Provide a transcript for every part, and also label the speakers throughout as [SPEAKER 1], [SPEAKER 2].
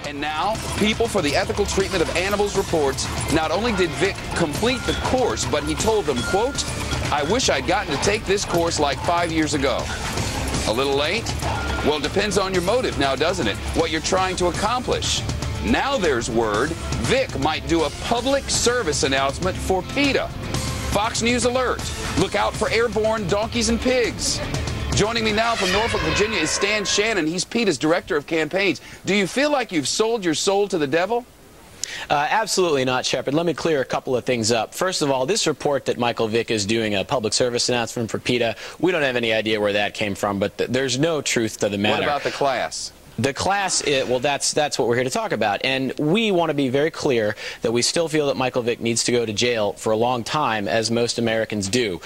[SPEAKER 1] And now, People for the Ethical Treatment of Animals reports not only did Vick complete the course, but he told them, quote, "I wish I'd gotten to take this course like 5 years ago." A little late? Well, it depends on your motive now, doesn't it? What you're trying to accomplish. Now there's word Vick might do a public service announcement for Peta. Fox News alert. Look out for airborne donkeys and pigs. Joining me now from Norfolk, Virginia is Shannon. He's Peta's director of campaigns. Do you feel like you've sold your soul to the devil?
[SPEAKER 2] Absolutely not, Shepard. Let me clear a couple of things up. First of all, this report that Michael Vick is doing a public service announcement for Peta, we don't have any idea where that came from, but there's no truth to the matter.
[SPEAKER 1] What about the class?
[SPEAKER 2] The class, well, that's what we're here to talk about. And we want to be very clear that we still feel that Michael Vick needs to go to jail for a long time, as most Americans do.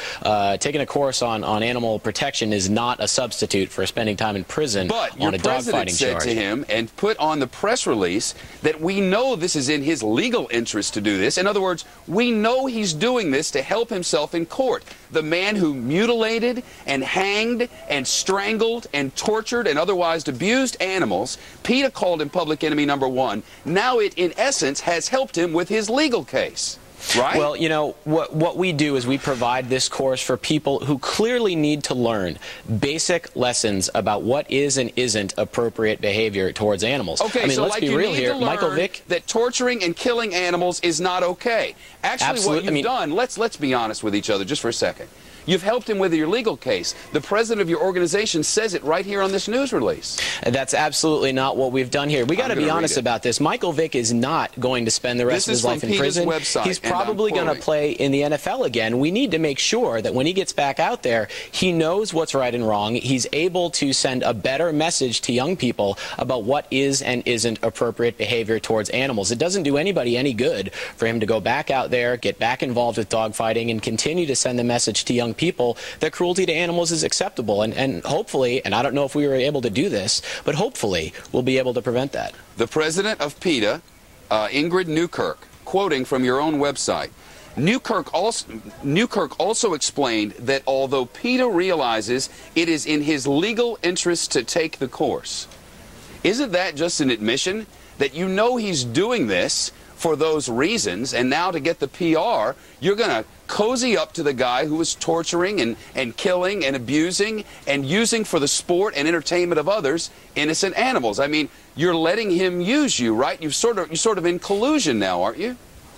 [SPEAKER 2] Taking a course on animal protection is not a substitute for spending time in prison on a dogfighting charge. But your president
[SPEAKER 1] said to him and put on the press release that we know this is in his legal interest to do this. In other words, we know he's doing this to help himself in court. The man who mutilated and hanged and strangled and tortured and otherwise abused animals, Peta called him public enemy number one. Now it, in essence, has helped him with his legal case. Right?
[SPEAKER 2] Well, you know, what we do is we provide this course for people who clearly need to learn basic lessons about what is and isn't appropriate behavior towards animals.
[SPEAKER 1] Okay,
[SPEAKER 2] I mean,
[SPEAKER 1] so
[SPEAKER 2] let's
[SPEAKER 1] like
[SPEAKER 2] be real here.
[SPEAKER 1] Michael Vick, that torturing and killing animals is not okay. Actually, what you've done, let's be honest with each other just for a second. You've helped him with your legal case. The president of your organization says it right here on this news release.
[SPEAKER 2] That's absolutely not what we've done here. We got to be honest about this. Michael Vick is not going to spend the rest of his life in prison. He's probably going to play in the NFL again. We need to make sure that when he gets back out there, he knows what's right and wrong. He's able to send a better message to young people about what is and isn't appropriate behavior towards animals. It doesn't do anybody any good for him to go back out there, get back involved with dogfighting, and continue to send the message to young people that cruelty to animals is acceptable. And hopefully, and I don't know if we were able to do this, but hopefully we'll be able to prevent that.
[SPEAKER 1] The president of Peta, Ingrid Newkirk, quoting from your own website, Newkirk also explained that although Peta realizes it is in his legal interest to take the course, isn't that just an admission that you know he's doing this for those reasons, and now to get the PR, you're going to cozy up to the guy who was torturing and killing and abusing and using for the sport and entertainment of others innocent animals? I mean, you're letting him use you, right? You're sort of in collusion now, aren't you?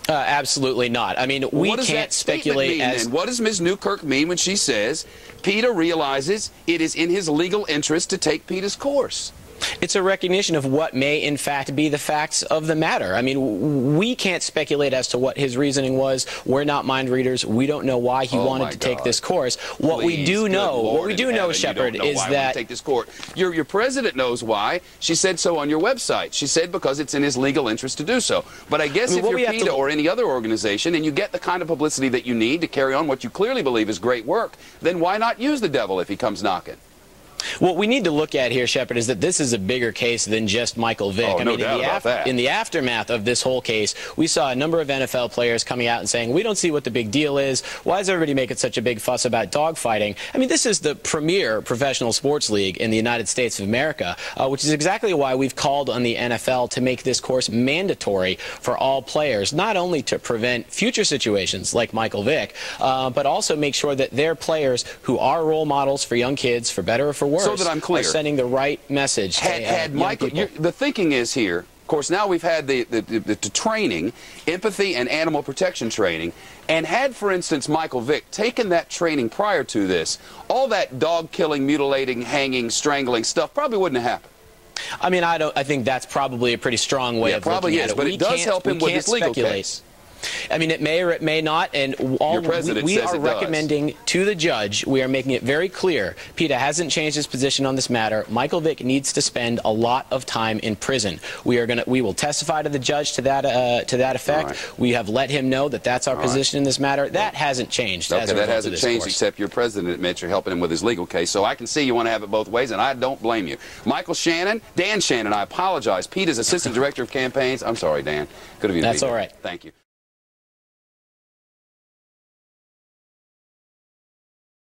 [SPEAKER 2] Absolutely not. I mean, we can't speculate as...
[SPEAKER 1] What does Ms. Newkirk mean when she says Peta realizes it is in his legal interest to take Peta's course?
[SPEAKER 2] It's a recognition of what may, in fact, be the facts of the matter. I mean, we can't speculate as to what his reasoning was. We're not mind readers. We don't know why he wanted to take this course. What we do know, Shepard, is that...
[SPEAKER 1] Take this course. Your president knows why. She said so on your website. She said because it's in his legal interest to do so. But I guess if you're Peta or any other organization and you get the kind of publicity that you need to carry on what you clearly believe is great work, then why not use the devil if he comes knocking?
[SPEAKER 2] What we need to look at here, Shepard, is that this is a bigger case than just Michael Vick.
[SPEAKER 1] I mean,
[SPEAKER 2] in the aftermath of this whole case, we saw a number of NFL players coming out and saying, we don't see what the big deal is. Why is everybody making such a big fuss about dogfighting? I mean, this is the premier professional sports league in the United States of America, which is exactly why we've called on the NFL to make this course mandatory for all players, not only to prevent future situations like Michael Vick, but also make sure that their players who are role models for young kids, for better or for worse,
[SPEAKER 1] so that I'm clear,
[SPEAKER 2] are sending the right message to
[SPEAKER 1] Michael, the thinking is here, of course, now we've had the training, empathy and animal protection training, and had, for instance, Michael Vick taken that training prior to this, all that dog killing, mutilating, hanging, strangling stuff probably wouldn't have happened.
[SPEAKER 2] I mean, I think that's probably a pretty strong way of looking at it.
[SPEAKER 1] But it does help him with his legal case.
[SPEAKER 2] I mean, it may or it may not, and all we are recommending to the judge, we are making it very clear, Peta hasn't changed his position on this matter. Michael Vick needs to spend a lot of time in prison. We will testify to the judge to that effect. Right. We have let him know that that's our position in this matter. That hasn't changed.
[SPEAKER 1] Okay, that hasn't changed, except your president admits you're helping him with his legal case. So I can see you want to have it both ways, and I don't blame you. Michael Shannon, Dan Shannon, I apologize. Peta's assistant director of campaigns. I'm sorry, Dan. Could have been.
[SPEAKER 2] That's all right.
[SPEAKER 1] Thank you.